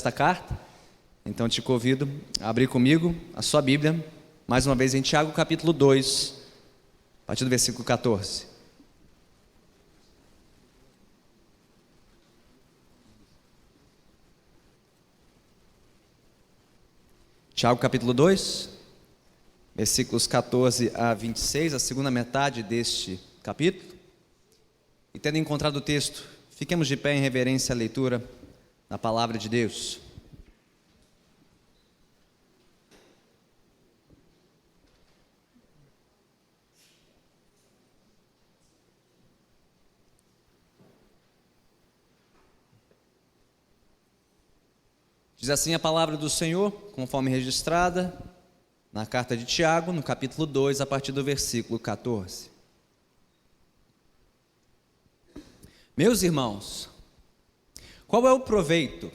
desta carta, então te convido a abrir comigo a sua Bíblia, mais uma vez em Tiago capítulo 2, a partir do versículo 14. Tiago capítulo 2, versículos 14 a 26, a segunda metade deste capítulo. E tendo encontrado o texto, fiquemos de pé em reverência à leitura da palavra de Deus. Diz assim a palavra do Senhor, conforme registrada na carta de Tiago, no capítulo 2, a partir do versículo 14. Meus irmãos, qual é o proveito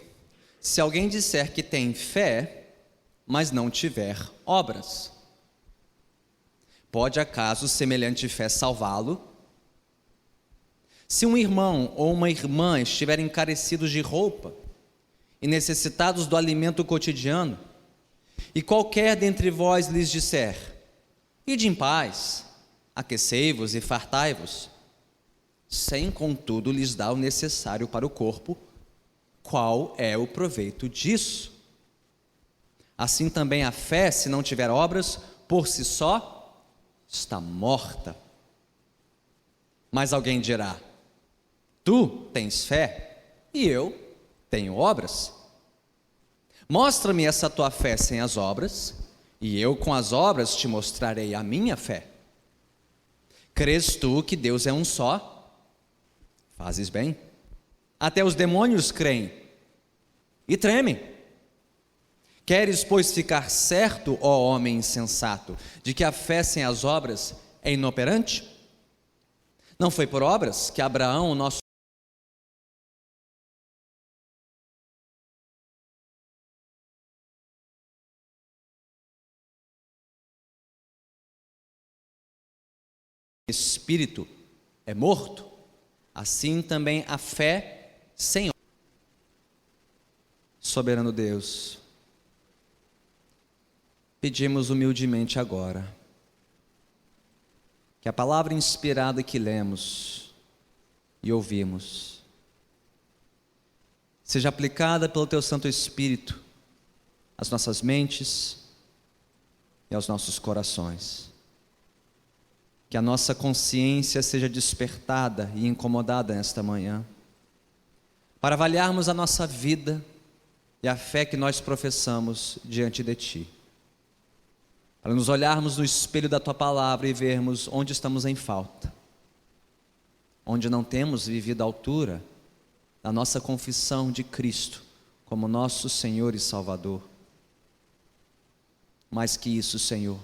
se alguém disser que tem fé, mas não tiver obras? Pode acaso semelhante fé salvá-lo? Se um irmão ou uma irmã estiverem carecidos de roupa e necessitados do alimento cotidiano, e qualquer dentre vós lhes disser: ide em paz, aquecei-vos e fartai-vos, sem contudo lhes dar o necessário para o corpo, qual é o proveito disso? Assim também a fé, se não tiver obras, por si só está morta. Mas alguém dirá: tu tens fé e eu tenho obras. Mostra-me essa tua fé sem as obras, e eu com as obras te mostrarei a minha fé. Crês tu que Deus é um só? Fazes bem. Até os demônios creem e tremem. Queres, pois, ficar certo, ó homem insensato, de que a fé sem as obras é inoperante? Não foi por obras que Abraão, o nosso espírito é morto? Assim também a fé sem obras. Soberano Deus, pedimos humildemente agora que a palavra inspirada que lemos e ouvimos seja aplicada pelo Teu Santo Espírito às nossas mentes e aos nossos corações. Que a nossa consciência seja despertada e incomodada nesta manhã, para avaliarmos a nossa vida e a fé que nós professamos diante de Ti. Para nos olharmos no espelho da Tua palavra e vermos onde estamos em falta, onde não temos vivido à altura da nossa confissão de Cristo como nosso Senhor e Salvador. Mais que isso, Senhor,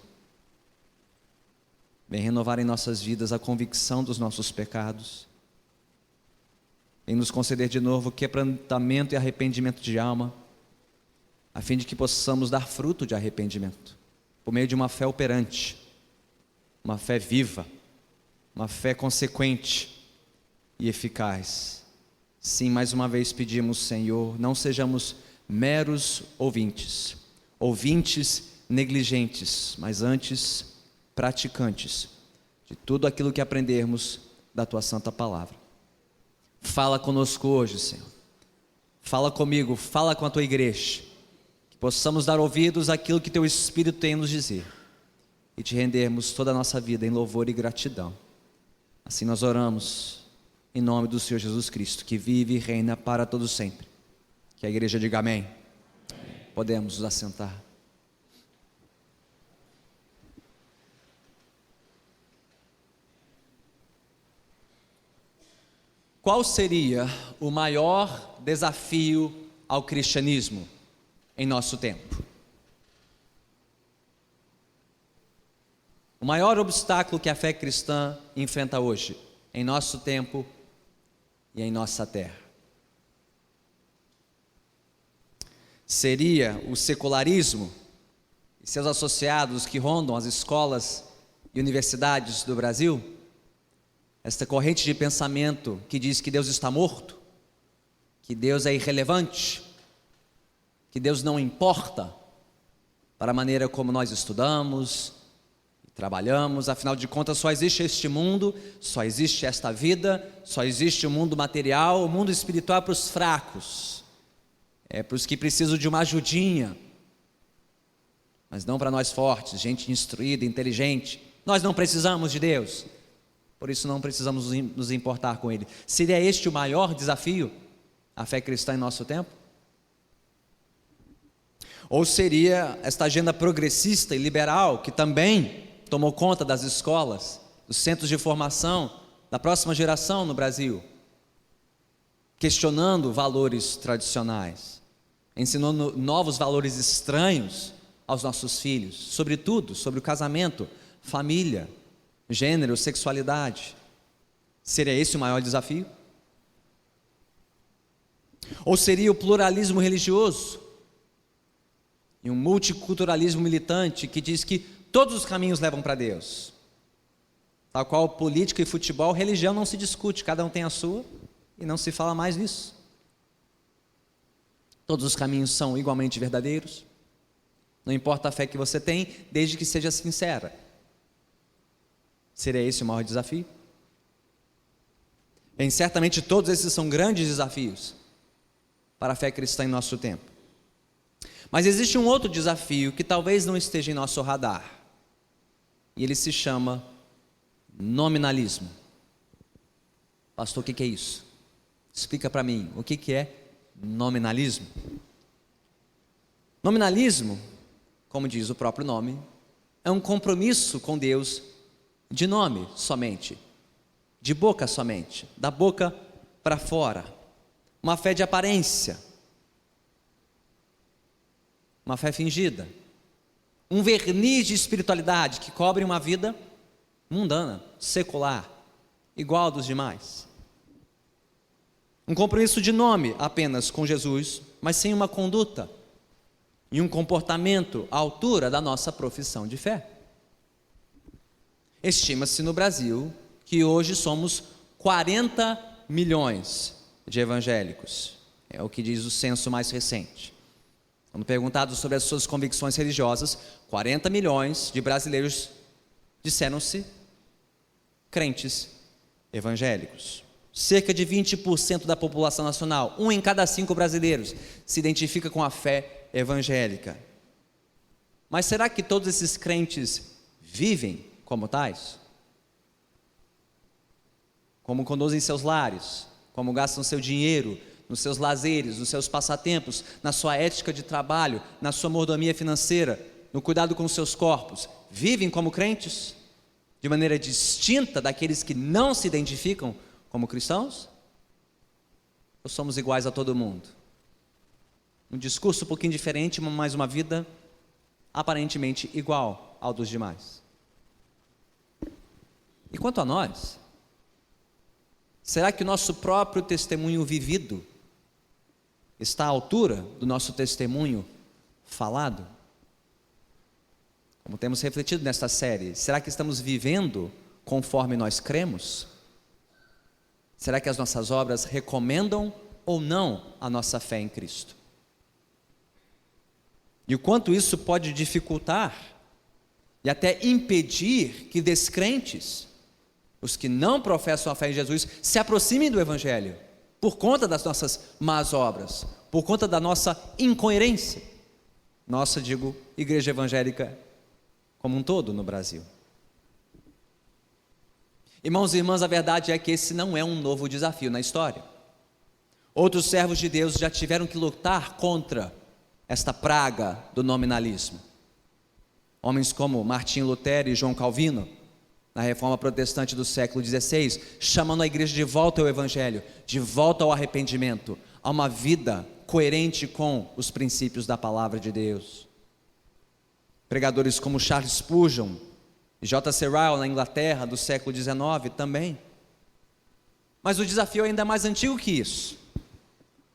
vem renovar em nossas vidas a convicção dos nossos pecados. Vem nos conceder de novo quebrantamento e arrependimento de alma, a fim de que possamos dar fruto de arrependimento, por meio de uma fé operante, uma fé viva, uma fé consequente e eficaz. Sim, mais uma vez pedimos, Senhor, não sejamos meros ouvintes negligentes, mas antes praticantes de tudo aquilo que aprendermos da Tua Santa Palavra. Fala conosco hoje, Senhor. Fala comigo, fala com a Tua igreja, que possamos dar ouvidos àquilo que Teu Espírito tem a nos dizer e Te rendermos toda a nossa vida em louvor e gratidão. Assim nós oramos em nome do Senhor Jesus Cristo, que vive e reina para todo sempre. Que a igreja diga amém. Podemos nos assentar. Qual seria o maior desafio ao cristianismo em nosso tempo? O maior obstáculo que a fé cristã enfrenta hoje, em nosso tempo e em nossa terra. Seria o secularismo e seus associados que rondam as escolas e universidades do Brasil? Esta corrente de pensamento que diz que Deus está morto, que Deus é irrelevante, que Deus não importa para a maneira como nós estudamos, trabalhamos, afinal de contas só existe este mundo, só existe esta vida, só existe o mundo material, o mundo espiritual é para os fracos, é para os que precisam de uma ajudinha, mas não para nós fortes, gente instruída, inteligente. Nós não precisamos de Deus, por isso não precisamos nos importar com Ele. Seria este o maior desafio, a fé cristã em nosso tempo? Ou seria esta agenda progressista e liberal, que também tomou conta das escolas, dos centros de formação da próxima geração no Brasil, questionando valores tradicionais, ensinando novos valores estranhos aos nossos filhos, sobretudo sobre o casamento, família, gênero, sexualidade? Seria esse o maior desafio? Ou seria o pluralismo religioso e um multiculturalismo militante que diz que todos os caminhos levam para Deus? Tal qual política e futebol, religião não se discute, cada um tem a sua e não se fala mais nisso. Todos os caminhos são igualmente verdadeiros, não importa a fé que você tem, desde que seja sincera. Seria esse o maior desafio? Bem, certamente todos esses são grandes desafios para a fé cristã em nosso tempo. Mas existe um outro desafio que talvez não esteja em nosso radar, e ele se chama nominalismo. Pastor, o que é isso? Explica para mim, o que é nominalismo? Nominalismo, como diz o próprio nome, é um compromisso com Deus de nome somente, de boca somente, da boca para fora, uma fé de aparência, uma fé fingida, um verniz de espiritualidade que cobre uma vida mundana, secular, igual dos demais. Um compromisso de nome apenas com Jesus, mas sem uma conduta e um comportamento à altura da nossa profissão de fé. Estima-se no Brasil que hoje somos 40 milhões de evangélicos, é o que diz o censo mais recente. Quando perguntados sobre as suas convicções religiosas, 40 milhões de brasileiros disseram-se crentes evangélicos. Cerca de 20% da população nacional, 1 em cada 5 brasileiros, se identifica com a fé evangélica. Mas será que todos esses crentes vivem como tais? Como conduzem seus lares? Como gastam seu dinheiro nos seus lazeres, nos seus passatempos, na sua ética de trabalho, na sua mordomia financeira, no cuidado com seus corpos? Vivem como crentes? De maneira distinta daqueles que não se identificam como cristãos? Ou somos iguais a todo mundo? Um discurso um pouquinho diferente, mas uma vida aparentemente igual ao dos demais. E quanto a nós, será que o nosso próprio testemunho vivido está à altura do nosso testemunho falado? Como temos refletido nesta série, será que estamos vivendo conforme nós cremos? Será que as nossas obras recomendam ou não a nossa fé em Cristo? E o quanto isso pode dificultar e até impedir que descrentes, os que não professam a fé em Jesus, se aproximem do Evangelho, por conta das nossas más obras, por conta da nossa incoerência. Nossa, digo, igreja evangélica como um todo no Brasil. Irmãos e irmãs, a verdade é que esse não é um novo desafio na história. Outros servos de Deus já tiveram que lutar contra esta praga do nominalismo. Homens como Martim Lutero e João Calvino, na Reforma Protestante do século XVI, chamando a igreja de volta ao Evangelho, de volta ao arrependimento, a uma vida coerente com os princípios da Palavra de Deus. Pregadores como Charles Spurgeon e J.C. Ryle na Inglaterra do século XIX também. Mas o desafio é ainda mais antigo que isso.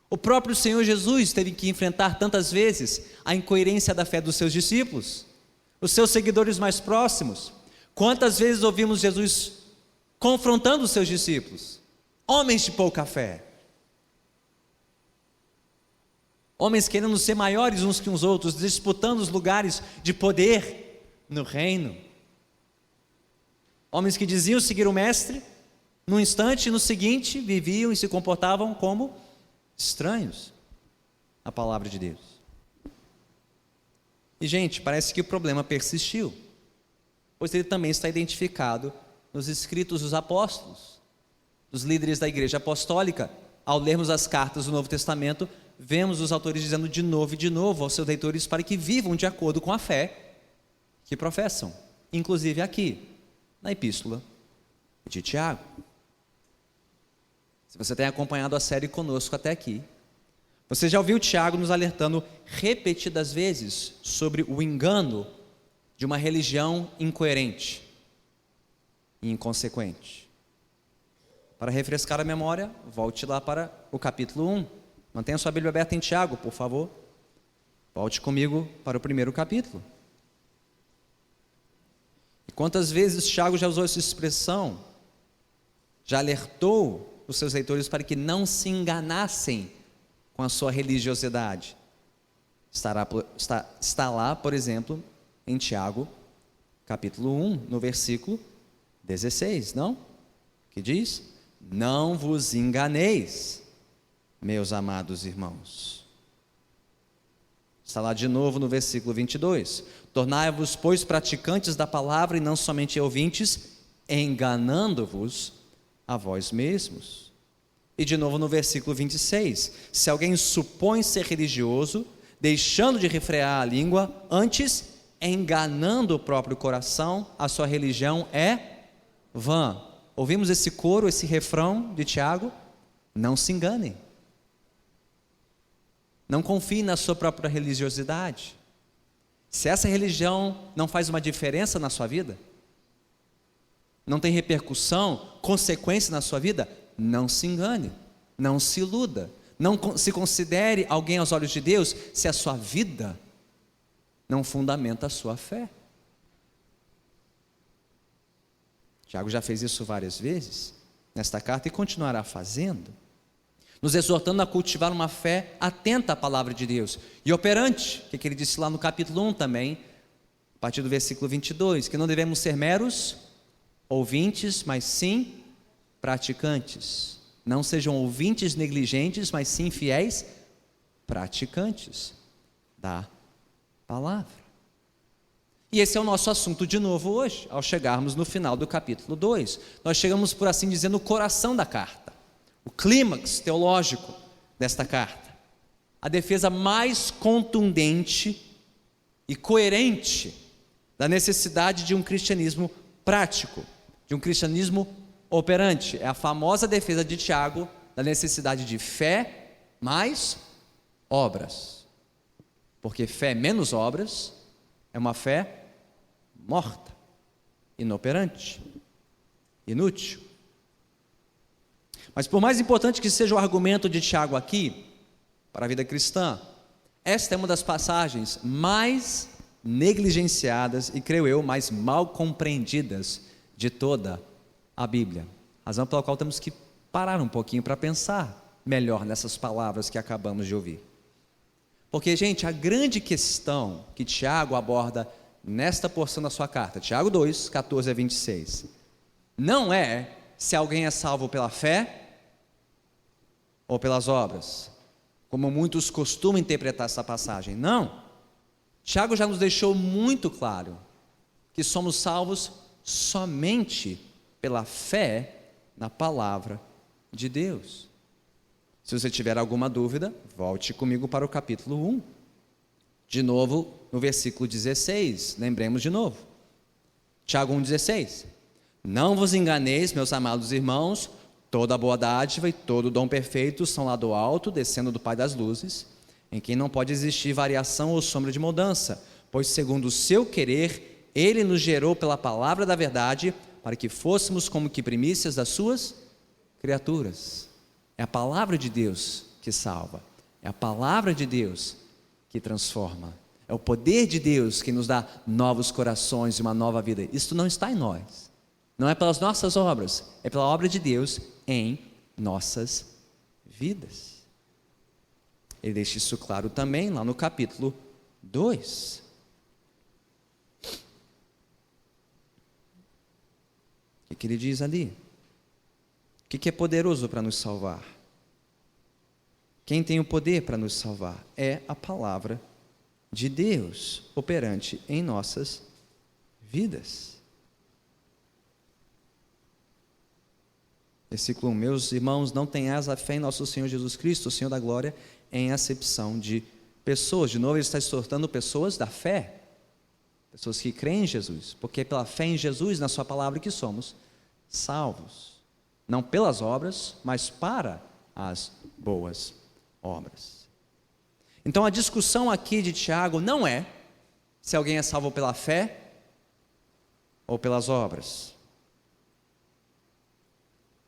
O próprio Senhor Jesus teve que enfrentar tantas vezes a incoerência da fé dos seus discípulos, os seus seguidores mais próximos. Quantas vezes ouvimos Jesus confrontando os seus discípulos, homens de pouca fé? Homens querendo ser maiores uns que os outros, disputando os lugares de poder no reino. Homens que diziam seguir o mestre, num instante e no seguinte viviam e se comportavam como estranhos à palavra de Deus. E gente, parece que o problema persistiu, pois ele também está identificado nos escritos dos apóstolos, dos líderes da igreja apostólica. Ao lermos as cartas do Novo Testamento, vemos os autores dizendo de novo aos seus leitores para que vivam de acordo com a fé que professam, inclusive aqui, na epístola de Tiago. Se você tem acompanhado a série conosco até aqui, você já ouviu Tiago nos alertando repetidas vezes sobre o engano de uma religião incoerente e inconsequente. Para refrescar a memória, volte lá para o capítulo 1. Mantenha sua Bíblia aberta em Tiago, por favor. Volte comigo para o primeiro capítulo. E quantas vezes Tiago já usou essa expressão, já alertou os seus leitores para que não se enganassem com a sua religiosidade. Está lá, por exemplo, em Tiago, capítulo 1, no versículo 16, não? Que diz: não vos enganeis, meus amados irmãos. Está lá de novo no versículo 22. Tornai-vos, pois, praticantes da palavra e não somente ouvintes, enganando-vos a vós mesmos. E de novo no versículo 26. Se alguém supõe ser religioso, deixando de refrear a língua, antes enganando o próprio coração, a sua religião é vã. Ouvimos esse coro, esse refrão de Tiago? Não se enganem. Não confie na sua própria religiosidade. Se essa religião não faz uma diferença na sua vida, não tem repercussão, consequência na sua vida, não se engane, não se iluda, não se considere alguém aos olhos de Deus se a sua vida não fundamenta a sua fé. Tiago já fez isso várias vezes nesta carta e continuará fazendo, nos exortando a cultivar uma fé atenta à palavra de Deus e operante, que ele disse lá no capítulo 1 também, a partir do versículo 22, que não devemos ser meros ouvintes, mas sim praticantes. Não sejam ouvintes negligentes, mas sim fiéis praticantes da palavra. E esse é o nosso assunto de novo hoje, ao chegarmos no final do capítulo 2. Nós chegamos, por assim dizer, no coração da carta, o clímax teológico desta carta, a defesa mais contundente e coerente da necessidade de um cristianismo prático, de um cristianismo operante. É a famosa defesa de Tiago da necessidade de fé mais obras, porque fé menos obras é uma fé morta, inoperante, inútil. Mas por mais importante que seja o argumento de Tiago aqui, para a vida cristã, esta é uma das passagens mais negligenciadas e, creio eu, mais mal compreendidas de toda a Bíblia. Razão pela qual temos que parar um pouquinho para pensar melhor nessas palavras que acabamos de ouvir. Porque, gente, a grande questão que Tiago aborda nesta porção da sua carta, Tiago 2, 14 a 26, não é se alguém é salvo pela fé ou pelas obras, como muitos costumam interpretar essa passagem. Não. Tiago já nos deixou muito claro que somos salvos somente pela fé na palavra de Deus. Se você tiver alguma dúvida, volte comigo para o capítulo 1. De novo, no versículo 16, lembremos de novo. Tiago 1,16. Não vos enganeis, meus amados irmãos, toda boa dádiva e todo dom perfeito são lá do alto, descendo do Pai das luzes, em quem não pode existir variação ou sombra de mudança, pois segundo o seu querer, Ele nos gerou pela palavra da verdade, para que fôssemos como que primícias das suas criaturas. É a palavra de Deus que salva, é a palavra de Deus que transforma, é o poder de Deus que nos dá novos corações e uma nova vida. Isto não está em nós, não é pelas nossas obras, é pela obra de Deus em nossas vidas. Ele deixa isso claro também lá no capítulo 2. O que ele diz ali? O que é poderoso para nos salvar? Quem tem o poder para nos salvar? É a palavra de Deus operante em nossas vidas. Versículo 1: Meus irmãos, não tenhais a fé em nosso Senhor Jesus Cristo, o Senhor da glória, em acepção de pessoas. De novo, ele está exortando pessoas da fé, pessoas que creem em Jesus, porque é pela fé em Jesus, na sua palavra, que somos salvos, não pelas obras, mas para as boas obras. Então a discussão aqui de Tiago não é se alguém é salvo pela fé ou pelas obras.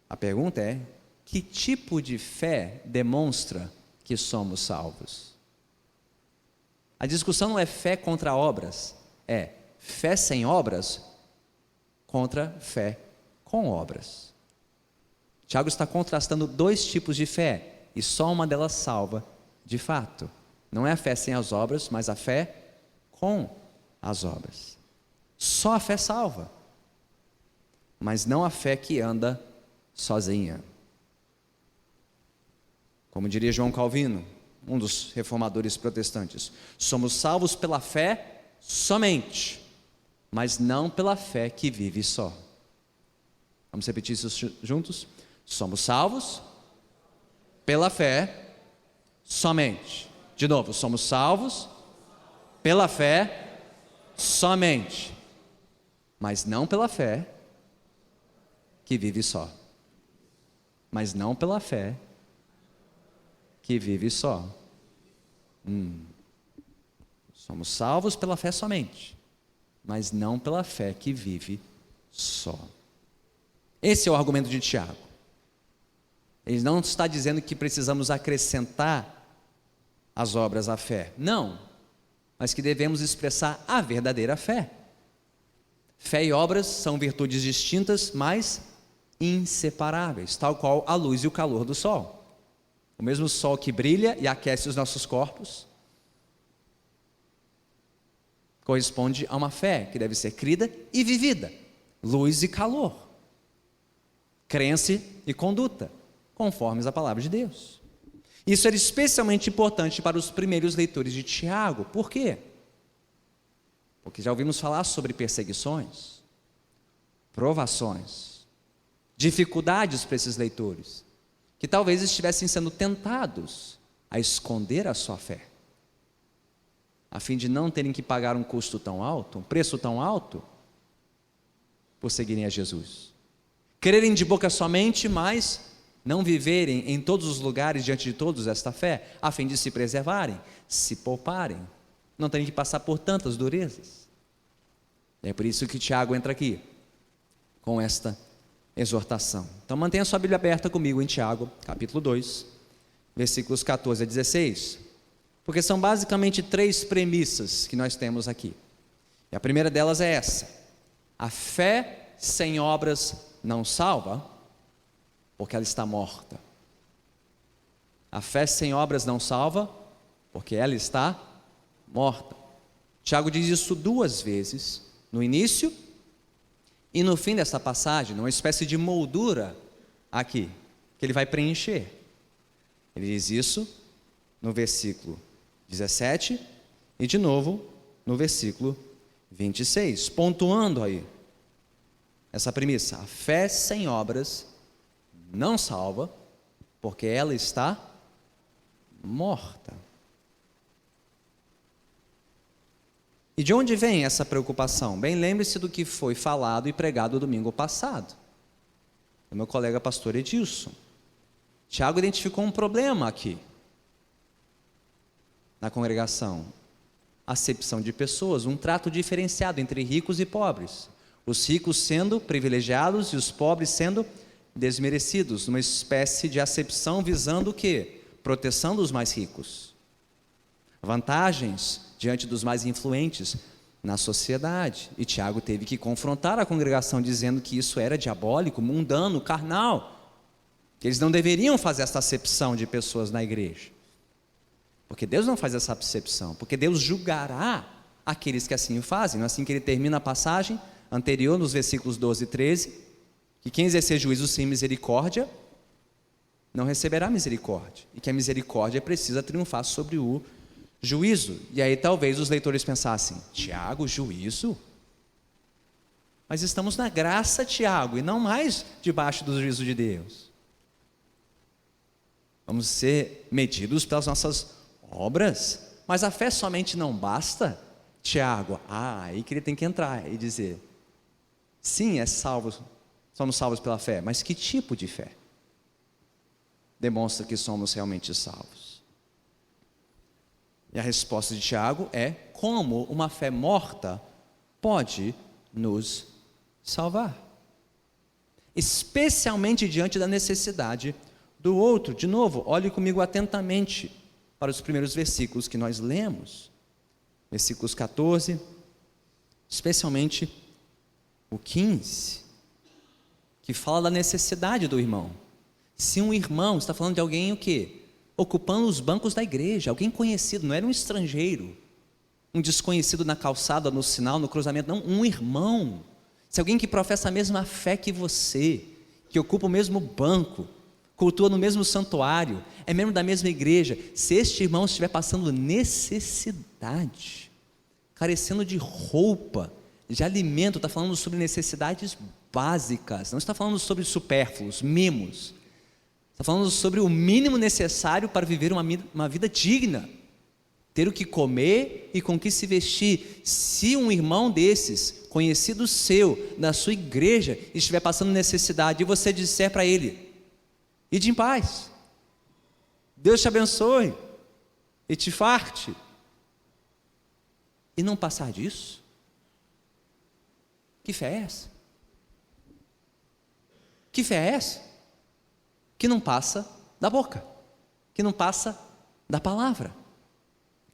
A pergunta é: que tipo de fé demonstra que somos salvos? A discussão não é fé contra obras, é fé sem obras contra fé com obras. Tiago está contrastando dois tipos de fé, e só uma delas salva de fato. Não é a fé sem as obras, mas a fé com as obras. Só a fé salva, mas não a fé que anda sozinha. Como diria João Calvino, um dos reformadores protestantes: somos salvos pela fé somente, mas não pela fé que vive só. Vamos repetir isso juntos? Somos salvos pela fé somente. De novo, somos salvos pela fé somente, mas não pela fé que vive só. Mas não pela fé que vive só. Somos salvos pela fé somente, mas não pela fé que vive só. Esse é o argumento de Tiago. Ele não está dizendo que precisamos acrescentar as obras à fé, não, mas que devemos expressar a verdadeira fé. Fé e obras são virtudes distintas, mas inseparáveis, tal qual a luz e o calor do sol. O mesmo sol que brilha e aquece os nossos corpos corresponde a uma fé que deve ser crida e vivida. Luz e calor, crença e conduta, conformes à palavra de Deus. Isso era especialmente importante para os primeiros leitores de Tiago. Por quê? Porque já ouvimos falar sobre perseguições, provações, dificuldades para esses leitores, que talvez estivessem sendo tentados a esconder a sua fé, a fim de não terem que pagar um custo tão alto, um preço tão alto, por seguirem a Jesus. Crerem de boca somente, mas não viverem em todos os lugares, diante de todos, esta fé, a fim de se preservarem, se pouparem, não terem que passar por tantas durezas. É por isso que Tiago entra aqui, com esta exortação. Então mantenha sua Bíblia aberta comigo em Tiago, capítulo 2, versículos 14 a 16, porque são basicamente três premissas que nós temos aqui. E a primeira delas é essa: a fé sem obras não salva, porque ela está morta. A fé sem obras não salva, porque ela está morta. Tiago diz isso duas vezes, no início e no fim dessa passagem, numa espécie de moldura aqui, que ele vai preencher. Ele diz isso no versículo 17 e de novo no versículo 26, pontuando aí essa premissa: a fé sem obras não salva, porque ela está morta. E de onde vem essa preocupação? Bem, lembre-se do que foi falado e pregado domingo passado, do meu colega pastor Edilson. Tiago identificou um problema aqui na congregação: acepção de pessoas, um trato diferenciado entre ricos e pobres, os ricos sendo privilegiados e os pobres sendo desmerecidos, numa espécie de acepção visando o quê? Proteção dos mais ricos, vantagens diante dos mais influentes na sociedade. E Tiago teve que confrontar a congregação, dizendo que isso era diabólico, mundano, carnal, que eles não deveriam fazer essa acepção de pessoas na igreja. Porque Deus não faz essa acepção, porque Deus julgará aqueles que assim o fazem. Não é assim que ele termina a passagem anterior, nos versículos 12 e 13, que quem exercer juízo sem misericórdia não receberá misericórdia, e que a misericórdia precisa triunfar sobre o juízo. E aí talvez os leitores pensassem: Tiago, juízo? Mas estamos na graça, Tiago, e não mais debaixo do juízo de Deus. Vamos ser medidos pelas nossas obras, mas a fé somente não basta, Tiago. Aí que ele tem que entrar e dizer: sim, somos salvos pela fé, mas que tipo de fé demonstra que somos realmente salvos? E a resposta de Tiago é: como uma fé morta pode nos salvar, especialmente diante da necessidade do outro. De novo, olhe comigo atentamente para os primeiros versículos que nós lemos, versículos 14, especialmente o 15, que fala da necessidade do irmão. Se um irmão, está falando de alguém o quê? Ocupando os bancos da igreja, alguém conhecido, não era um estrangeiro, um desconhecido na calçada, no sinal, no cruzamento, não, um irmão. Se alguém que professa a mesma fé que você, que ocupa o mesmo banco, cultua no mesmo santuário, é membro da mesma igreja, se este irmão estiver passando necessidade, carecendo de roupa, de alimento, está falando sobre necessidades básicas, não está falando sobre supérfluos, mimos, está falando sobre o mínimo necessário para viver uma vida digna, ter o que comer e com o que se vestir. Se um irmão desses, conhecido seu, da sua igreja, estiver passando necessidade, e você disser para ele: ide em paz, Deus te abençoe e te farte, e não passar disso, que fé é essa? Que fé é essa? Que não passa da boca, que não passa da palavra,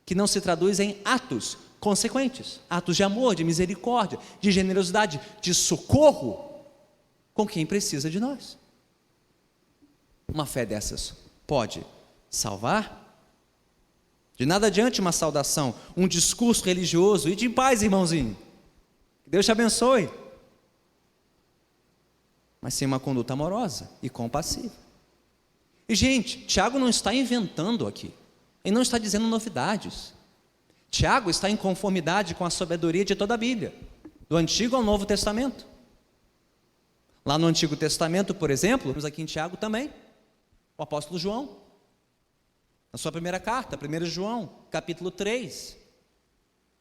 que não se traduz em atos consequentes, atos de amor, de misericórdia, de generosidade, de socorro com quem precisa de nós. Uma fé dessas pode salvar? De nada adiante uma saudação, um discurso religioso, e de paz, irmãozinho, que Deus te abençoe, mas sem uma conduta amorosa e compassiva. E gente, Tiago não está inventando aqui, ele não está dizendo novidades. Tiago está em conformidade com a sabedoria de toda a Bíblia, do Antigo ao Novo Testamento. Lá no Antigo Testamento, por exemplo, temos aqui em Tiago também o apóstolo João, na sua primeira carta, 1 João, capítulo 3,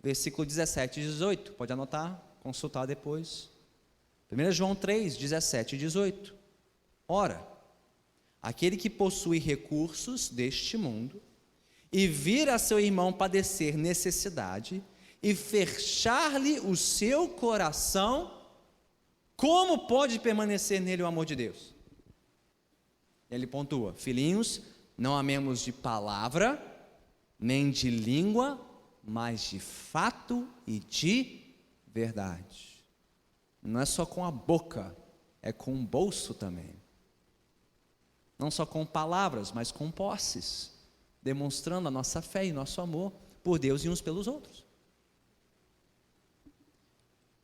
versículo 17 e 18, pode anotar, consultar depois. 1 João 3, 17 e 18. Ora, aquele que possui recursos deste mundo e vir a seu irmão padecer necessidade e fechar-lhe o seu coração, como pode permanecer nele o amor de Deus? Ele pontua: filhinhos, não amemos de palavra, nem de língua, mas de fato e de verdade. Não é só com a boca, é com o bolso também. Não só com palavras, mas com posses, demonstrando a nossa fé e nosso amor por Deus e uns pelos outros.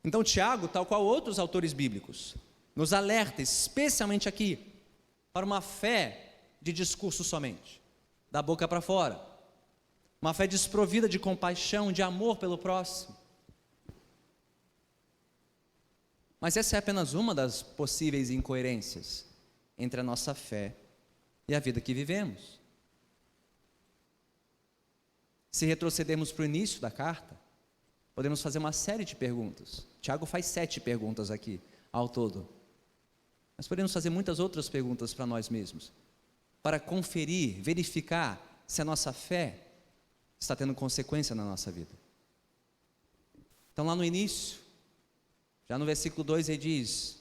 Então Tiago, tal qual outros autores bíblicos, nos alerta, especialmente aqui, para uma fé de discurso somente, da boca para fora, uma fé desprovida de compaixão, de amor pelo próximo. Mas essa é apenas uma das possíveis incoerências entre a nossa fé e a vida que vivemos. Se retrocedermos para o início da carta, podemos fazer uma série de perguntas. Tiago faz 7 perguntas aqui ao todo, mas podemos fazer muitas outras perguntas para nós mesmos, para conferir, verificar se a nossa fé está tendo consequência na nossa vida. Então lá no início, já no versículo 2 ele diz: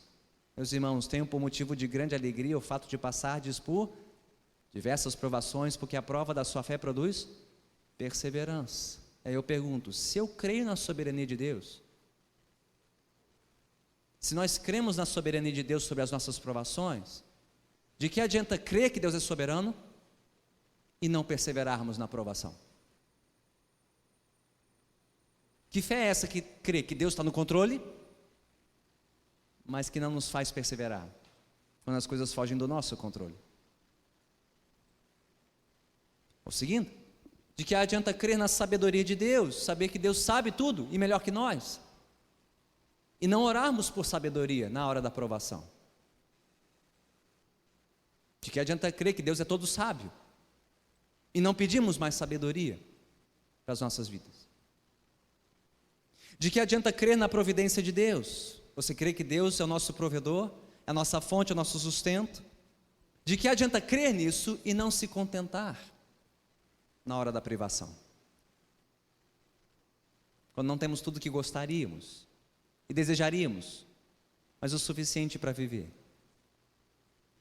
meus irmãos, tenham por motivo de grande alegria o fato de passardes por diversas provações, porque a prova da sua fé produz perseverança. Aí eu pergunto: se eu creio na soberania de Deus, se nós cremos na soberania de Deus sobre as nossas provações, de que adianta crer que Deus é soberano e não perseverarmos na provação? Que fé é essa que crê que Deus está no controle, mas que não nos faz perseverar quando as coisas fogem do nosso controle? O seguinte, de que adianta crer na sabedoria de Deus, saber que Deus sabe tudo e melhor que nós, e não orarmos por sabedoria na hora da provação? De que adianta crer que Deus é todo sábio e não pedimos mais sabedoria para as nossas vidas? De que adianta crer na providência de Deus? Você crê que Deus é o nosso provedor, é a nossa fonte, é o nosso sustento? De que adianta crer nisso e não se contentar na hora da privação? Quando não temos tudo o que gostaríamos e desejaríamos, mas o suficiente para viver.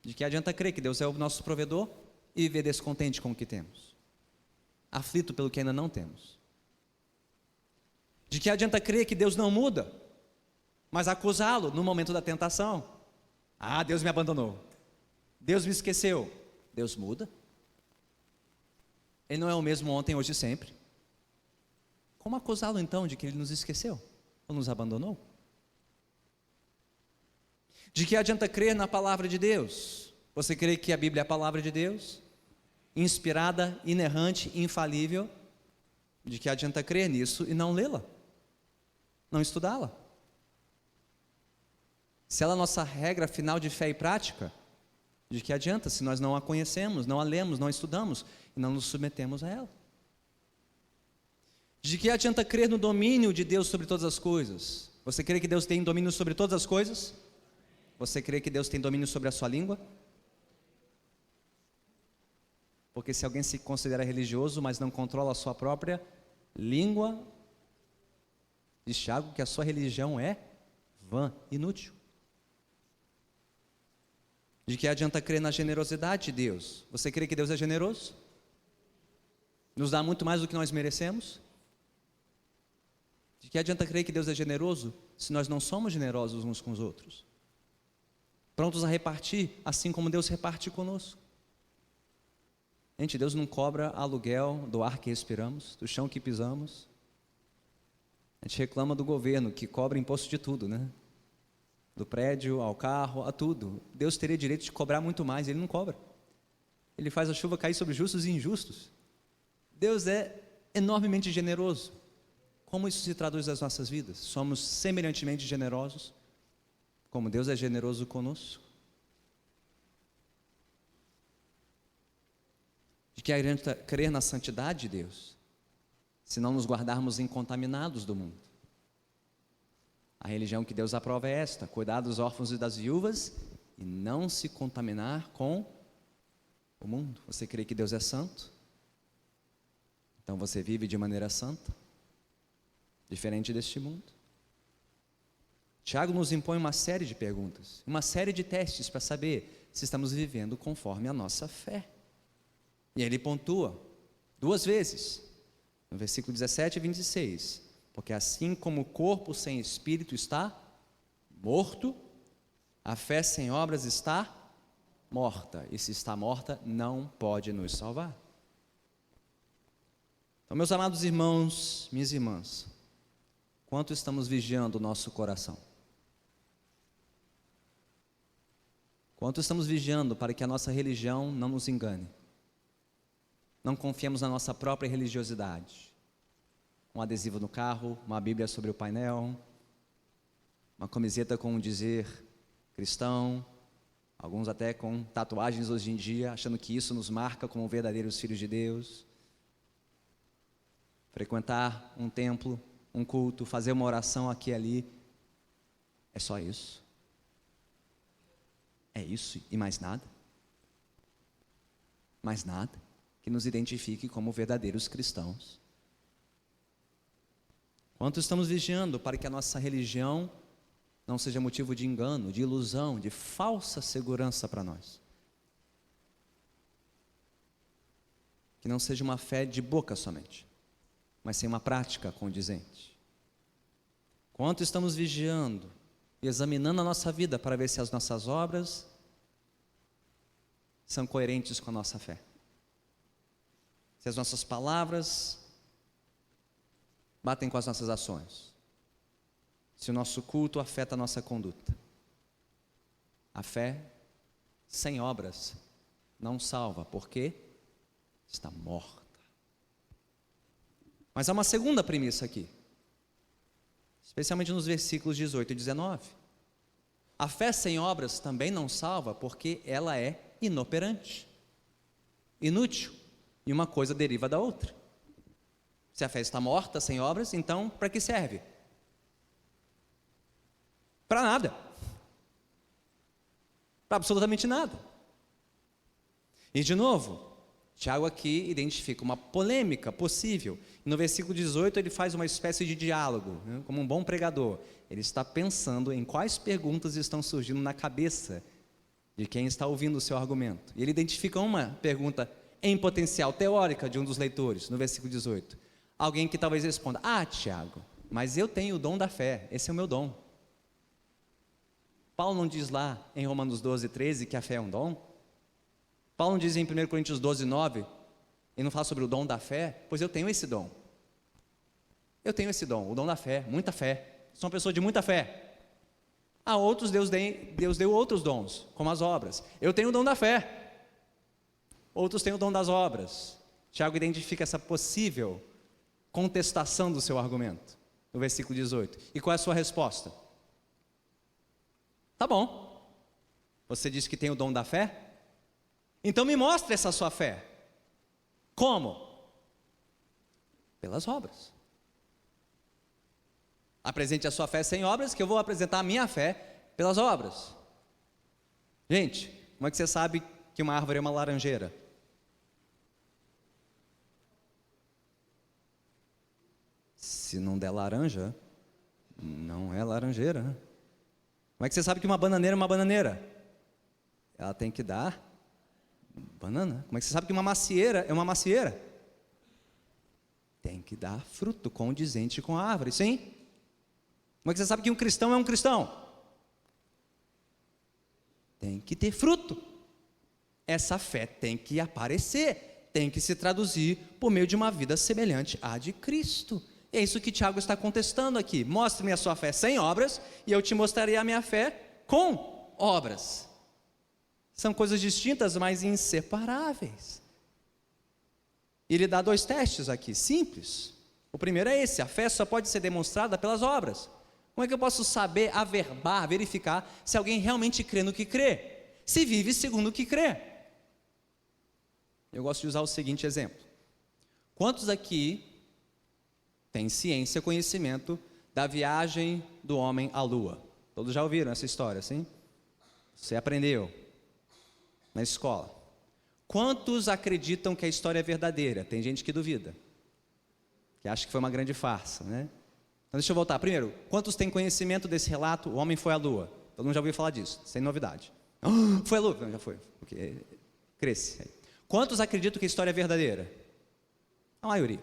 De que adianta crer que Deus é o nosso provedor e viver descontente com o que temos, aflito pelo que ainda não temos? De que adianta crer que Deus não muda, mas acusá-lo no momento da tentação? Ah, Deus me abandonou, Deus me esqueceu. Deus muda? Ele não é o mesmo ontem, hoje e sempre. Como acusá-lo então de que Ele nos esqueceu ou nos abandonou? De que adianta crer na palavra de Deus? Você crê que a Bíblia é a palavra de Deus? Inspirada, inerrante, infalível? De que adianta crer nisso e não lê-la? Não estudá-la? Se ela é a nossa regra final de fé e prática, de que adianta se nós não a conhecemos, não a lemos, não a estudamos e não nos submetemos a ela? De que adianta crer no domínio de Deus sobre todas as coisas? Você crê que Deus tem domínio sobre todas as coisas? Você crê que Deus tem domínio sobre a sua língua? Porque se alguém se considera religioso, mas não controla a sua própria língua, diz Tiago que a sua religião é vã, inútil. De que adianta crer na generosidade de Deus? Você crê que Deus é generoso? Nos dá muito mais do que nós merecemos? De que adianta crer que Deus é generoso se nós não somos generosos uns com os outros? Prontos a repartir, assim como Deus reparte conosco. Gente, Deus não cobra aluguel do ar que respiramos, do chão que pisamos. A gente reclama do governo, que cobra imposto de tudo, né? Do prédio ao carro, a tudo. Deus teria direito de cobrar muito mais, Ele não cobra. Ele faz a chuva cair sobre justos e injustos. Deus é enormemente generoso. Como isso se traduz nas nossas vidas? Somos semelhantemente generosos, como Deus é generoso conosco? De que adianta crer na santidade de Deus, se não nos guardarmos incontaminados do mundo? A religião que Deus aprova é esta: cuidar dos órfãos e das viúvas e não se contaminar com o mundo. Você crê que Deus é santo? Então você vive de maneira santa, diferente deste mundo? Tiago nos impõe uma série de perguntas, uma série de testes para saber se estamos vivendo conforme a nossa fé. E ele pontua 2 vezes, no versículo 17 e 26, porque assim como o corpo sem espírito está morto, a fé sem obras está morta, e se está morta, não pode nos salvar. Então, meus amados irmãos, minhas irmãs, quanto estamos vigiando o nosso coração? Quanto estamos vigiando para que a nossa religião não nos engane? Não confiemos na nossa própria religiosidade. Um adesivo no carro, uma Bíblia sobre o painel, uma camiseta com um dizer cristão, alguns até com tatuagens hoje em dia, achando que isso nos marca como verdadeiros filhos de Deus. Frequentar um templo, um culto, fazer uma oração aqui e ali, é só isso? É isso e mais nada? Mais nada que nos identifique como verdadeiros cristãos. Quanto estamos vigiando para que a nossa religião não seja motivo de engano, de ilusão, de falsa segurança para nós? Que não seja uma fé de boca somente, mas sem uma prática condizente. Quanto estamos vigiando e examinando a nossa vida para ver se as nossas obras são coerentes com a nossa fé? se as nossas palavras batem com as nossas ações, se o nosso culto afeta a nossa conduta. A fé sem obras não salva, porque está morta. Mas há uma segunda premissa aqui, especialmente nos versículos 18 e 19. A fé sem obras também não salva, porque ela é inoperante, inútil, e uma coisa deriva da outra. Se a fé está morta, sem obras, então para que serve? Para nada. Para absolutamente nada. E de novo, Tiago aqui identifica uma polêmica possível. No versículo 18 ele faz uma espécie de diálogo, né? Como um bom pregador. Ele está pensando em quais perguntas estão surgindo na cabeça de quem está ouvindo o seu argumento. E ele identifica uma pergunta em potencial teórica de um dos leitores, no versículo 18. Alguém que talvez responda: Tiago, mas eu tenho o dom da fé, esse é o meu dom. Paulo não diz lá em Romanos 12, 13 que a fé é um dom? Paulo não diz em 1 Coríntios 12, 9, ele não fala sobre o dom da fé? Pois eu tenho esse dom. Eu tenho esse dom, o dom da fé, muita fé. Sou uma pessoa de muita fé. A outros Deus deu outros dons, como as obras. Eu tenho o dom da fé. Outros têm o dom das obras. Tiago identifica essa possível contestação do seu argumento, no versículo 18. E qual é a sua resposta? Tá bom. Você disse que tem o dom da fé? Então me mostre essa sua fé. Como? Pelas obras. Apresente a sua fé sem obras, que eu vou apresentar a minha fé pelas obras. Gente, como é que você sabe que uma árvore é uma laranjeira? Se não der laranja, não é laranjeira, né? Como é que você sabe que uma bananeira é uma bananeira? Ela tem que dar banana. Como é que você sabe que uma macieira é uma macieira? Tem que dar fruto condizente com a árvore, sim? Como é que você sabe que um cristão é um cristão? Tem que ter fruto. Essa fé tem que aparecer, tem que se traduzir por meio de uma vida semelhante à de Cristo. É isso que Tiago está contestando aqui. Mostre-me a sua fé sem obras, e eu te mostrarei a minha fé com obras. São coisas distintas, mas inseparáveis. Ele dá 2 testes aqui, simples. O primeiro é esse: a fé só pode ser demonstrada pelas obras. Como é que eu posso saber, averbar, verificar se alguém realmente crê no que crê? Se vive segundo o que crê. Eu gosto de usar o seguinte exemplo. Quantos aqui têm ciência, conhecimento da viagem do homem à Lua? Todos já ouviram essa história, sim? Você aprendeu na escola. Quantos acreditam que a história é verdadeira? Tem gente que duvida, que acha que foi uma grande farsa, né? Então deixa eu voltar. Primeiro, quantos têm conhecimento desse relato? O homem foi à Lua. Todo mundo já ouviu falar disso, sem novidade. Foi à Lua? Não, já foi. Okay. Cresce. Quantos acreditam que a história é verdadeira? A maioria.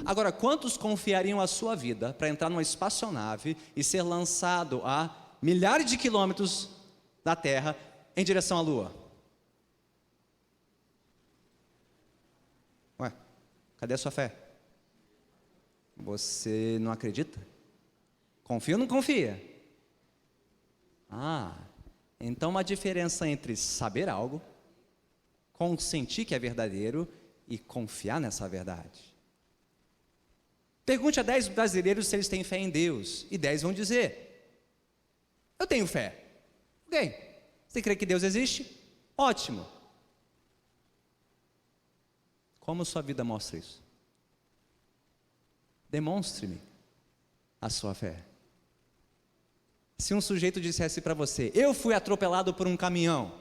Agora, quantos confiariam a sua vida para entrar numa espaçonave e ser lançado a milhares de quilômetros da Terra em direção à Lua? Ué, cadê a sua fé? Você não acredita? Confia ou não confia? Então uma diferença entre saber algo, consentir que é verdadeiro e confiar nessa verdade. Pergunte a 10 brasileiros se eles têm fé em Deus, e 10 vão dizer: eu tenho fé. Ok, você crê que Deus existe? Ótimo. Como sua vida mostra isso? Demonstre-me a sua fé. Se um sujeito dissesse para você: eu fui atropelado por um caminhão,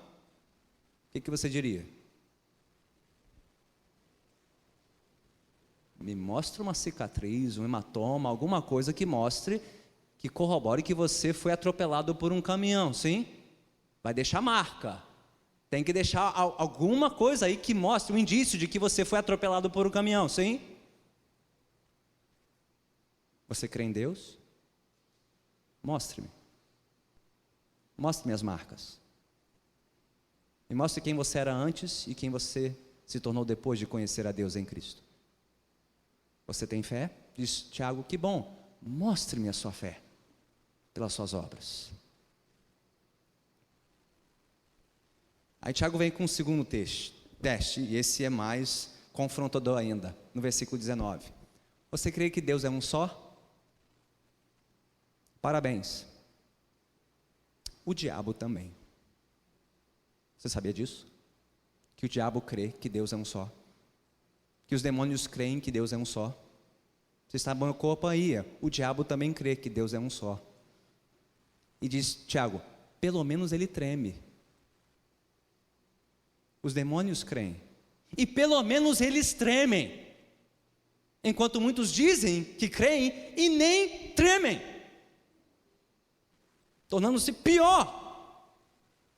o que você diria? Me mostra uma cicatriz, um hematoma, alguma coisa que mostre, que corrobore que você foi atropelado por um caminhão, sim? Vai deixar marca. Tem que deixar alguma coisa aí que mostre um indício de que você foi atropelado por um caminhão, sim? Você crê em Deus? Mostre-me. Mostre-me as marcas. Me mostre quem você era antes e quem você se tornou depois de conhecer a Deus em Cristo. Você tem fé? Diz Tiago, que bom, mostre-me a sua fé pelas suas obras. Aí Tiago vem com um segundo teste, e esse é mais confrontador ainda, no versículo 19. Você crê que Deus é um só? Parabéns. O diabo também. Você sabia disso? Que o diabo crê que Deus é um só. Que os demônios creem que Deus é um só. Você está na companhia. O diabo também crê que Deus é um só. E diz Tiago, pelo menos ele treme. Os demônios creem. E pelo menos eles tremem. Enquanto muitos dizem que creem e nem tremem. Tornando-se pior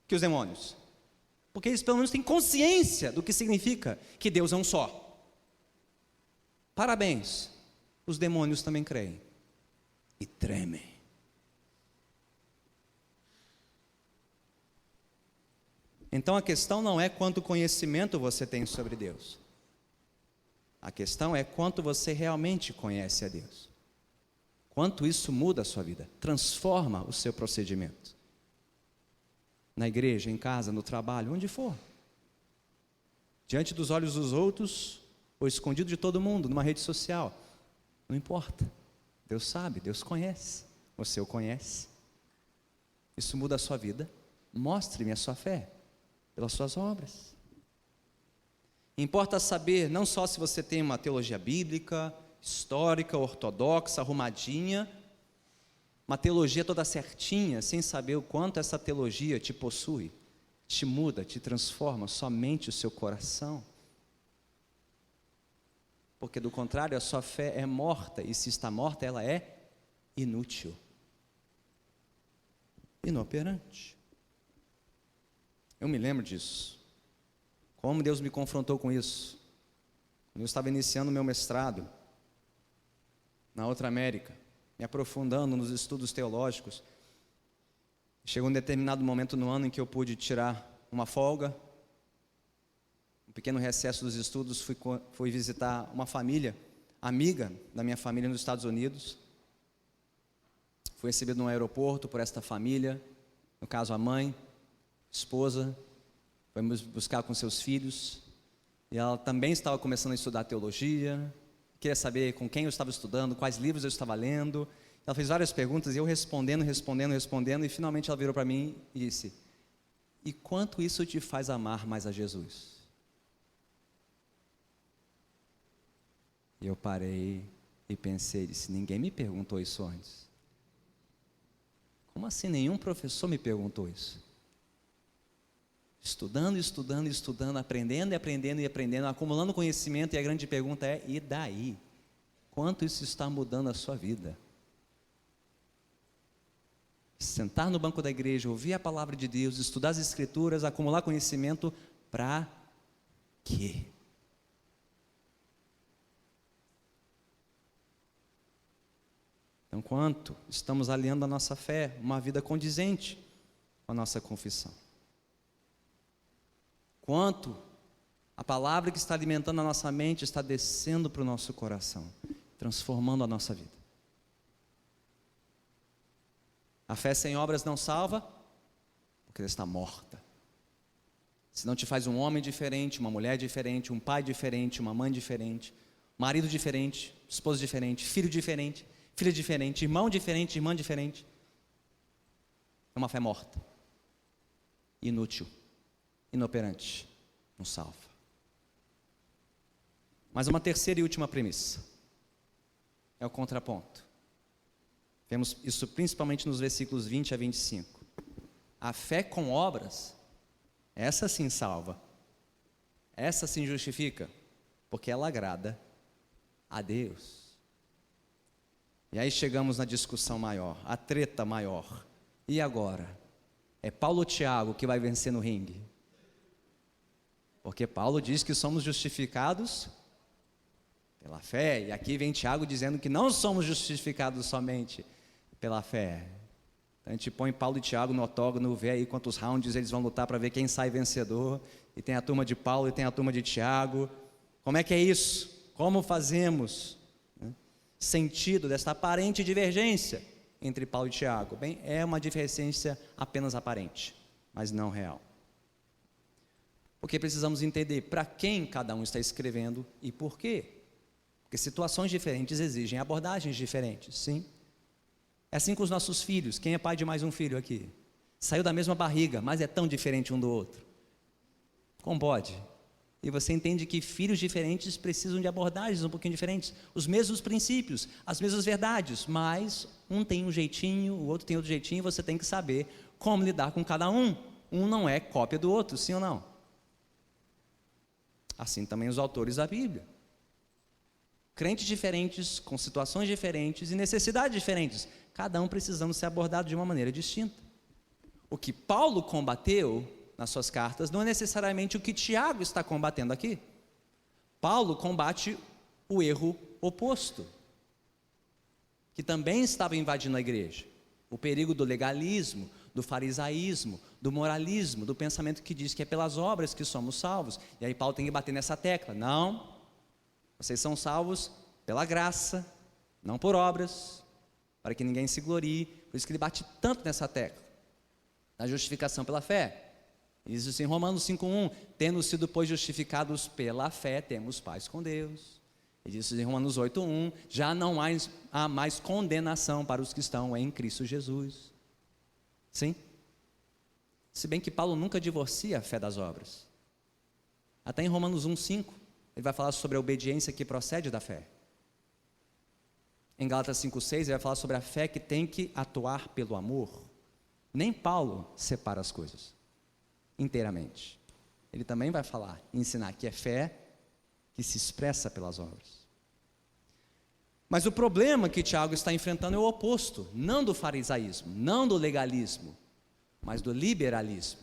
que os demônios. Porque eles pelo menos têm consciência do que significa que Deus é um só. Parabéns. Os demônios também creem. E tremem. Então a questão não é quanto conhecimento você tem sobre Deus. A questão é quanto você realmente conhece a Deus. Quanto isso muda a sua vida, transforma o seu procedimento. Na igreja, em casa, no trabalho, onde for. Diante dos olhos dos outros, ou escondido de todo mundo, numa rede social. Não importa. Deus sabe, Deus conhece. Você o conhece. Isso muda a sua vida. Mostre-me a sua fé pelas suas obras. Importa saber não só se você tem uma teologia bíblica, histórica, ortodoxa, arrumadinha, uma teologia toda certinha, sem saber o quanto essa teologia te possui, te muda, te transforma somente o seu coração. Porque do contrário, a sua fé é morta, e se está morta, ela é inútil, inoperante. Eu me lembro disso. Como Deus me confrontou com isso. Quando eu estava iniciando o meu mestrado na outra América, me aprofundando nos estudos teológicos. Chegou um determinado momento no ano em que eu pude tirar uma folga, um pequeno recesso dos estudos, fui visitar uma família, amiga da minha família nos Estados Unidos. Fui recebido no aeroporto por esta família, no caso a mãe, esposa, foi me buscar com seus filhos, e ela também estava começando a estudar teologia, queria saber com quem eu estava estudando, quais livros eu estava lendo. Ela fez várias perguntas, e eu respondendo, e finalmente ela virou para mim e disse, e quanto isso te faz amar mais a Jesus? E eu parei e pensei, disse, ninguém me perguntou isso antes. Como assim nenhum professor me perguntou isso? Estudando, aprendendo, acumulando conhecimento, e a grande pergunta é, e daí? Quanto isso está mudando a sua vida? Sentar no banco da igreja, ouvir a palavra de Deus, estudar as escrituras, acumular conhecimento, para quê? Então, quanto estamos aliando a nossa fé, uma vida condizente com a nossa confissão? Quanto a palavra que está alimentando a nossa mente está descendo para o nosso coração, transformando a nossa vida. A fé sem obras não salva, porque ela está morta. Se não te faz um homem diferente, uma mulher diferente, um pai diferente, uma mãe diferente, marido diferente, esposa diferente, filho diferente, filha diferente, irmão diferente, irmã diferente, é uma fé morta, inútil, inoperante, não salva. Mas uma terceira e última premissa é o contraponto. Vemos isso principalmente nos versículos 20 a 25. A fé com obras, essa sim salva, essa sim justifica, porque ela agrada a Deus. E aí chegamos na discussão maior, a treta maior. E agora? É Paulo ou Tiago que vai vencer no ringue? Porque Paulo diz que somos justificados pela fé, e aqui vem Tiago dizendo que não somos justificados somente pela fé. A gente põe Paulo e Tiago no octógono, vê aí quantos rounds eles vão lutar para ver quem sai vencedor. E tem a turma de Paulo e tem a turma de Tiago. Como é que é isso? Como fazemos sentido dessa aparente divergência entre Paulo e Tiago? Bem, é uma divergência apenas aparente, mas não real. Porque precisamos entender para quem cada um está escrevendo e por quê. Porque situações diferentes exigem abordagens diferentes, sim. É assim com os nossos filhos. Quem é pai de mais um filho aqui? Saiu da mesma barriga, mas é tão diferente um do outro. Como pode? E você entende que filhos diferentes precisam de abordagens um pouquinho diferentes. Os mesmos princípios, as mesmas verdades, mas um tem um jeitinho, o outro tem outro jeitinho, e você tem que saber como lidar com cada um. Um não é cópia do outro, sim ou não? Assim também os autores da Bíblia. Crentes diferentes, com situações diferentes e necessidades diferentes, cada um precisando ser abordado de uma maneira distinta. O que Paulo combateu nas suas cartas não é necessariamente o que Tiago está combatendo aqui. Paulo combate o erro oposto, que também estava invadindo a igreja. O perigo do legalismo, do farisaísmo, do moralismo, do pensamento que diz que é pelas obras que somos salvos. E aí Paulo tem que bater nessa tecla. Não, vocês são salvos pela graça, não por obras, para que ninguém se glorie. Por isso que ele bate tanto nessa tecla, na justificação pela fé. Diz isso em Romanos 5:1, tendo sido, pois, justificados pela fé, temos paz com Deus. E diz isso em Romanos 8:1, já não há mais condenação para os que estão em Cristo Jesus. Sim? Se bem que Paulo nunca divorcia a fé das obras. Até em Romanos 1:5, ele vai falar sobre a obediência que procede da fé. Em Gálatas 5:6, ele vai falar sobre a fé que tem que atuar pelo amor. Nem Paulo separa as coisas inteiramente. Ele também vai falar, ensinar que é fé que se expressa pelas obras. Mas o problema que Tiago está enfrentando é o oposto, não do farisaísmo, não do legalismo, mas do liberalismo,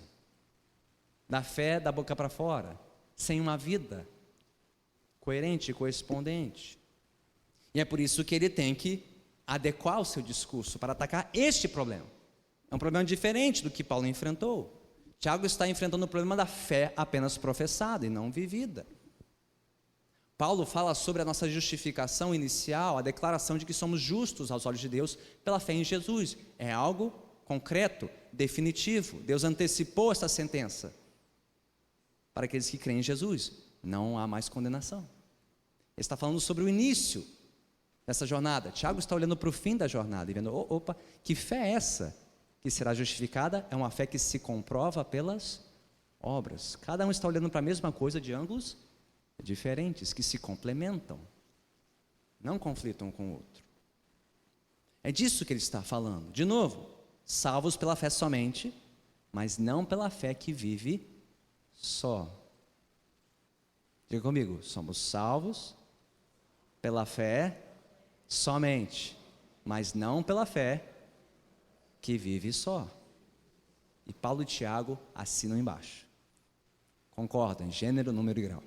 da fé da boca para fora, sem uma vida coerente e correspondente. E é por isso que ele tem que adequar o seu discurso para atacar este problema. É um problema diferente do que Paulo enfrentou. Tiago está enfrentando o problema da fé apenas professada e não vivida. Paulo fala sobre a nossa justificação inicial, a declaração de que somos justos aos olhos de Deus pela fé em Jesus. É algo concreto, definitivo. Deus antecipou essa sentença para aqueles que creem em Jesus. Não há mais condenação. Ele está falando sobre o início dessa jornada. Tiago está olhando para o fim da jornada e vendo, opa, que fé é essa que será justificada? É uma fé que se comprova pelas obras. Cada um está olhando para a mesma coisa de ângulos diferentes, que se complementam, não conflitam um com o outro. É disso que ele está falando. De novo, salvos pela fé somente, mas não pela fé que vive só. Diga comigo, somos salvos pela fé somente, mas não pela fé que vive só. E Paulo e Tiago assinam embaixo. Concordam, gênero, número e grau.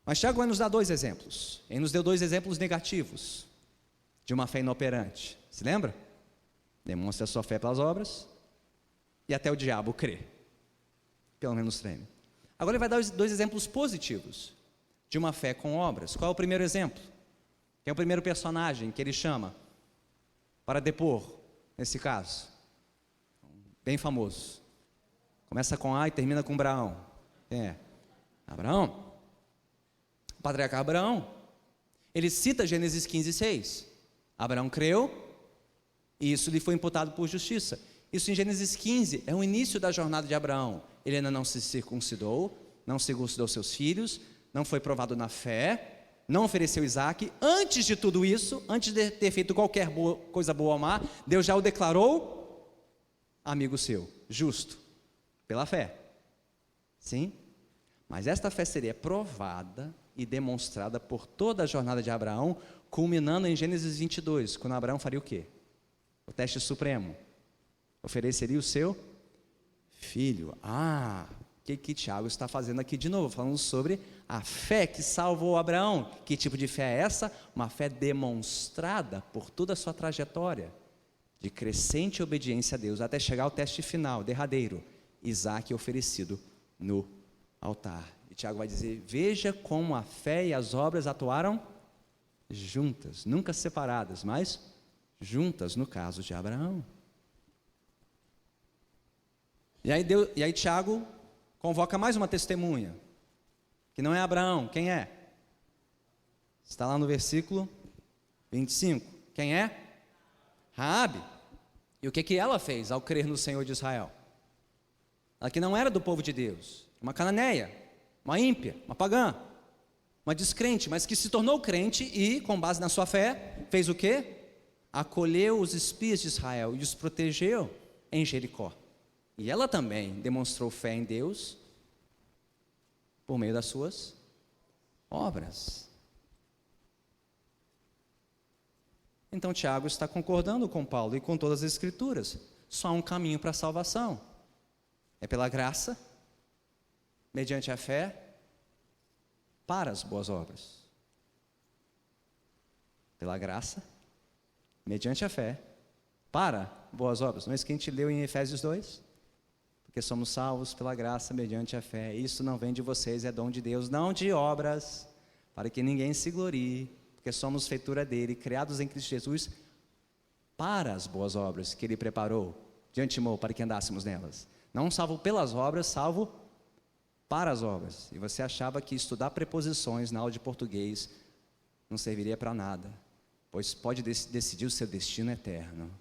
Mas Tiago vai nos dar dois exemplos. Ele nos deu dois exemplos negativos de uma fé inoperante. Se lembra? Demonstra a sua fé pelas obras e até o diabo crê. Pelo menos treme. Agora ele vai dar dois exemplos positivos de uma fé com obras. Qual é o primeiro exemplo? Quem é o primeiro personagem que ele chama para depor, nesse caso? Bem famoso. Começa com A e termina com Abraão. Quem é? Abraão. O patriarca Abraão. Ele cita Gênesis 15:6. Abraão creu e isso lhe foi imputado por justiça. Isso em Gênesis 15 é o início da jornada de Abraão. Ele ainda não se circuncidou, não circuncidou seus filhos, não foi provado na fé, não ofereceu Isaque. Antes de tudo isso, antes de ter feito qualquer coisa boa ou má, Deus já o declarou amigo seu, justo, pela fé. Sim? Mas esta fé seria provada e demonstrada por toda a jornada de Abraão, culminando em Gênesis 22, quando Abraão faria o quê? O teste supremo. Ofereceria o seu filho. O que Tiago está fazendo aqui de novo? Falando sobre a fé que salvou Abraão. Que tipo de fé é essa? Uma fé demonstrada por toda a sua trajetória de crescente obediência a Deus, até chegar ao teste final, derradeiro, Isaque oferecido no altar. E Tiago vai dizer: veja como a fé e as obras atuaram juntas, nunca separadas, mas juntas no caso de Abraão. E aí Tiago convoca mais uma testemunha, que não é Abraão. Quem é? Está lá no versículo 25. Quem é? Raabe. E o que ela fez ao crer no Senhor de Israel? Ela que não era do povo de Deus, uma cananeia, uma ímpia, uma pagã, uma descrente, mas que se tornou crente e, com base na sua fé, fez o quê? Acolheu os espias de Israel e os protegeu em Jericó. E ela também demonstrou fé em Deus por meio das suas obras. Então Tiago está concordando com Paulo e com todas as Escrituras. Só há um caminho para a salvação. É pela graça, mediante a fé, para as boas obras. Pela graça, mediante a fé, para boas obras. Não é isso que a gente leu em Efésios 2? Porque somos salvos pela graça, mediante a fé. Isso não vem de vocês, é dom de Deus, não de obras, para que ninguém se glorie, porque somos feitura dele, criados em Cristo Jesus, para as boas obras que ele preparou de antemão para que andássemos nelas. Não salvo pelas obras, salvo para as obras. E você achava que estudar preposições na aula de português não serviria para nada, pois pode decidir o seu destino eterno.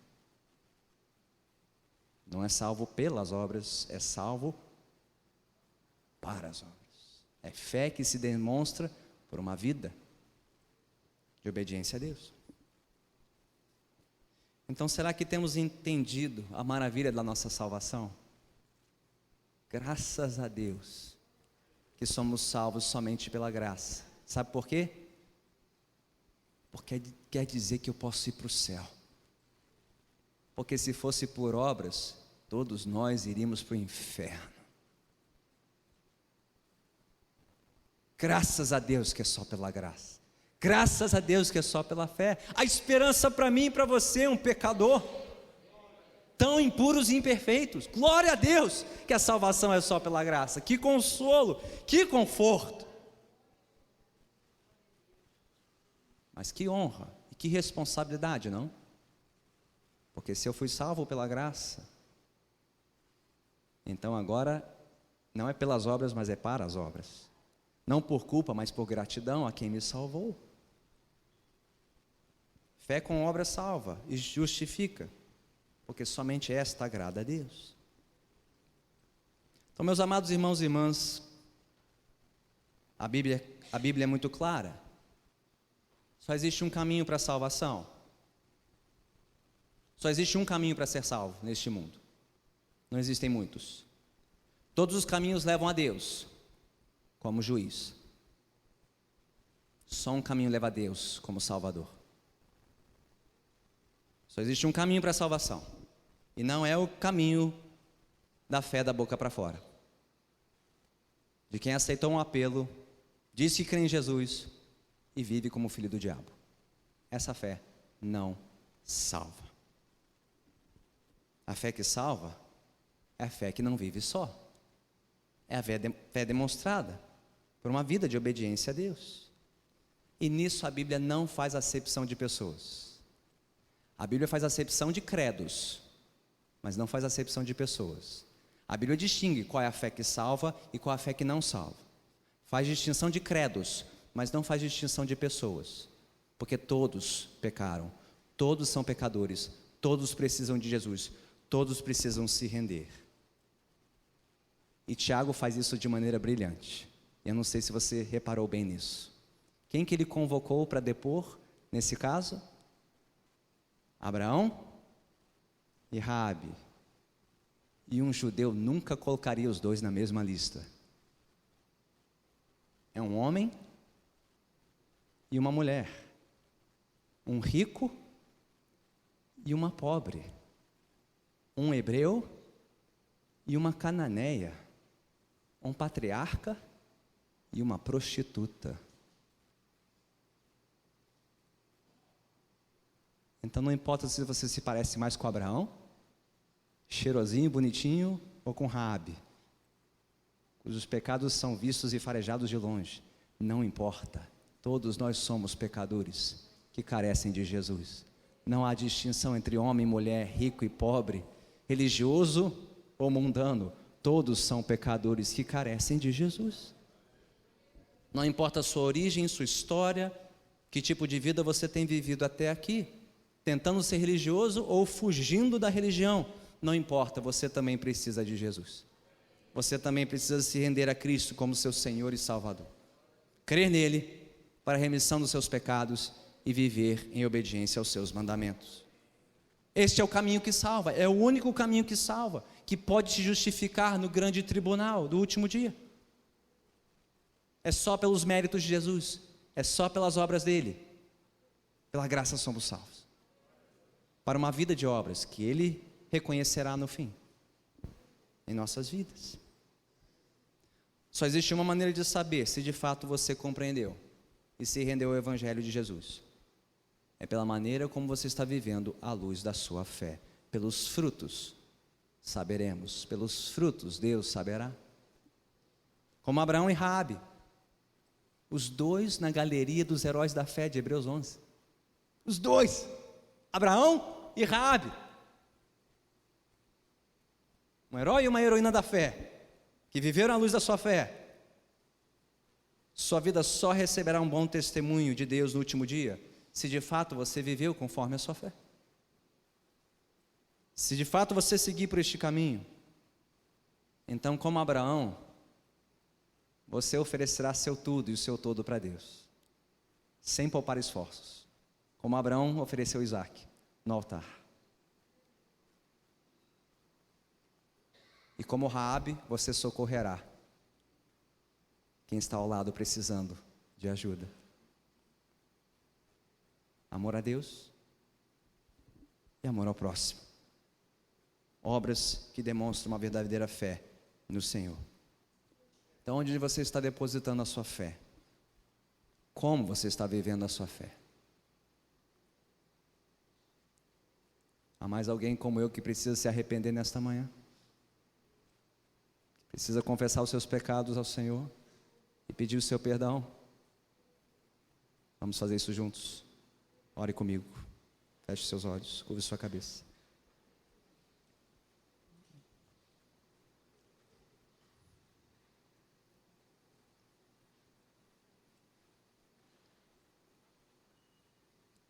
Não é salvo pelas obras, é salvo para as obras. É fé que se demonstra por uma vida de obediência a Deus. Então, será que temos entendido a maravilha da nossa salvação? Graças a Deus que somos salvos somente pela graça. Sabe por quê? Porque quer dizer que eu posso ir para o céu. Porque se fosse por obras, todos nós iríamos para o inferno. Graças a Deus que é só pela graça. Graças a Deus que é só pela fé. A esperança para mim e para você, um pecador, tão impuros e imperfeitos. Glória a Deus que a salvação é só pela graça. Que consolo, que conforto. Mas que honra e que responsabilidade, não? Porque se eu fui salvo pela graça, então agora não é pelas obras, mas é para as obras. Não por culpa, mas por gratidão a quem me salvou. Fé com obra salva e justifica, porque somente esta agrada a Deus. Então, meus amados irmãos e irmãs, a Bíblia é muito clara. Só existe um caminho para a salvação. Só existe um caminho para ser salvo neste mundo. Não existem muitos. Todos os caminhos levam a Deus, como juiz. Só um caminho leva a Deus como Salvador. Só existe um caminho para a salvação. E não é o caminho da fé da boca para fora. De quem aceitou um apelo, disse que crê em Jesus e vive como filho do diabo. Essa fé não salva. A fé que salva é a fé que não vive só. É a fé demonstrada por uma vida de obediência a Deus. E nisso a Bíblia não faz acepção de pessoas. A Bíblia faz acepção de credos, mas não faz acepção de pessoas. A Bíblia distingue qual é a fé que salva e qual é a fé que não salva. Faz distinção de credos, mas não faz distinção de pessoas. Porque todos pecaram, todos são pecadores, todos precisam de Jesus, todos precisam se render. E Tiago faz isso de maneira brilhante. Eu não sei se você reparou bem nisso. Quem que ele convocou para depor, nesse caso? Abraão e Raabe. E um judeu nunca colocaria os dois na mesma lista. É um homem e uma mulher. Um rico e uma pobre. Um hebreu e uma cananeia. Um patriarca e uma prostituta. Então não importa se você se parece mais com Abraão, cheirosinho, bonitinho, ou com Raabe, cujos pecados são vistos e farejados de longe. Não importa, todos nós somos pecadores que carecem de Jesus. Não há distinção entre homem e mulher, rico e pobre, religioso ou mundano. Todos são pecadores que carecem de Jesus. Não importa a sua origem, sua história, que tipo de vida você tem vivido até aqui, tentando ser religioso ou fugindo da religião. Não importa, você também precisa de Jesus. Você também precisa se render a Cristo como seu Senhor e Salvador. Crer nele para a remissão dos seus pecados e viver em obediência aos seus mandamentos. Este é o caminho que salva, é o único caminho que salva, que pode te justificar no grande tribunal do último dia. É só pelos méritos de Jesus, é só pelas obras dele. Pela graça somos salvos. Para uma vida de obras que ele reconhecerá no fim, em nossas vidas. Só existe uma maneira de saber se de fato você compreendeu e se rendeu ao Evangelho de Jesus. É pela maneira como você está vivendo à luz da sua fé. Pelos frutos saberemos, pelos frutos Deus saberá. Como Abraão e Raabe, os dois na galeria dos heróis da fé de Hebreus 11. Os dois, Abraão e Raabe. Um herói e uma heroína da fé, que viveram à luz da sua fé. Sua vida só receberá um bom testemunho de Deus no último dia, se de fato você viveu conforme a sua fé. Se de fato você seguir por este caminho, então, como Abraão, você oferecerá seu tudo e o seu todo para Deus, sem poupar esforços, como Abraão ofereceu Isaque no altar. E como Raabe, você socorrerá quem está ao lado precisando de ajuda. Amor a Deus e amor ao próximo. Obras que demonstram uma verdadeira fé no Senhor. Então, onde você está depositando a sua fé? Como você está vivendo a sua fé? Há mais alguém como eu que precisa se arrepender nesta manhã? Precisa confessar os seus pecados ao Senhor e pedir o seu perdão? Vamos fazer isso juntos. Ore comigo. Feche seus olhos, curve sua cabeça.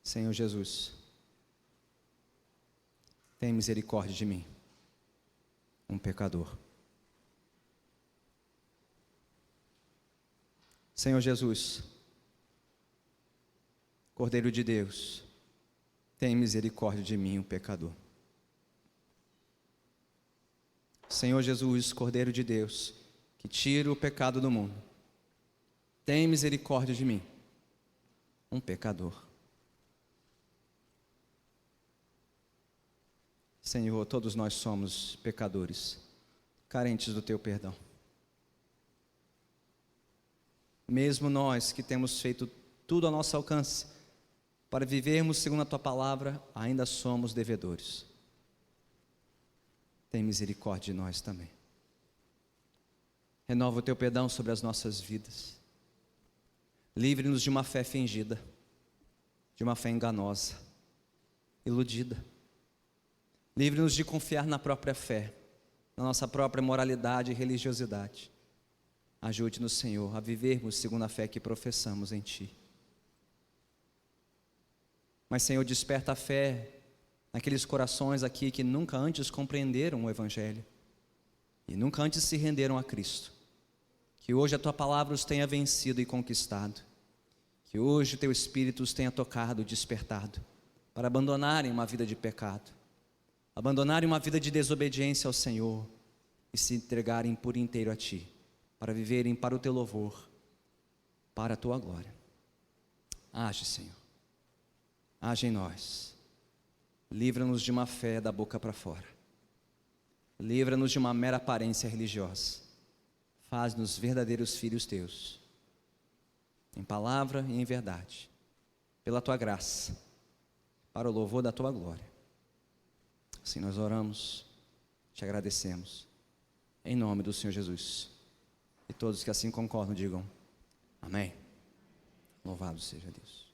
Senhor Jesus, tem misericórdia de mim, um pecador. Senhor Jesus, Cordeiro de Deus, tem misericórdia de mim, um pecador. Senhor Jesus, Cordeiro de Deus, que tira o pecado do mundo, tem misericórdia de mim, um pecador. Senhor, todos nós somos pecadores, carentes do teu perdão. Mesmo nós que temos feito tudo ao nosso alcance para vivermos segundo a tua palavra, ainda somos devedores. Tem misericórdia de nós também. Renova o teu perdão sobre as nossas vidas. Livre-nos de uma fé fingida, de uma fé enganosa, iludida. Livre-nos de confiar na própria fé, na nossa própria moralidade e religiosidade. Ajude-nos, Senhor, a vivermos segundo a fé que professamos em Ti. Mas, Senhor, desperta a fé naqueles corações aqui que nunca antes compreenderam o Evangelho e nunca antes se renderam a Cristo. Que hoje a Tua palavra os tenha vencido e conquistado. Que hoje o Teu Espírito os tenha tocado, despertado, para abandonarem uma vida de pecado, abandonarem uma vida de desobediência ao Senhor e se entregarem por inteiro a Ti, para viverem para o Teu louvor, para a Tua glória. Age, Senhor. Age em nós. Livra-nos de uma fé da boca para fora. Livra-nos de uma mera aparência religiosa. Faz-nos verdadeiros filhos Teus, em palavra e em verdade, pela Tua graça, para o louvor da tua glória. Assim nós oramos, te agradecemos, em nome do Senhor Jesus. E todos que assim concordam, digam amém. Louvado seja Deus.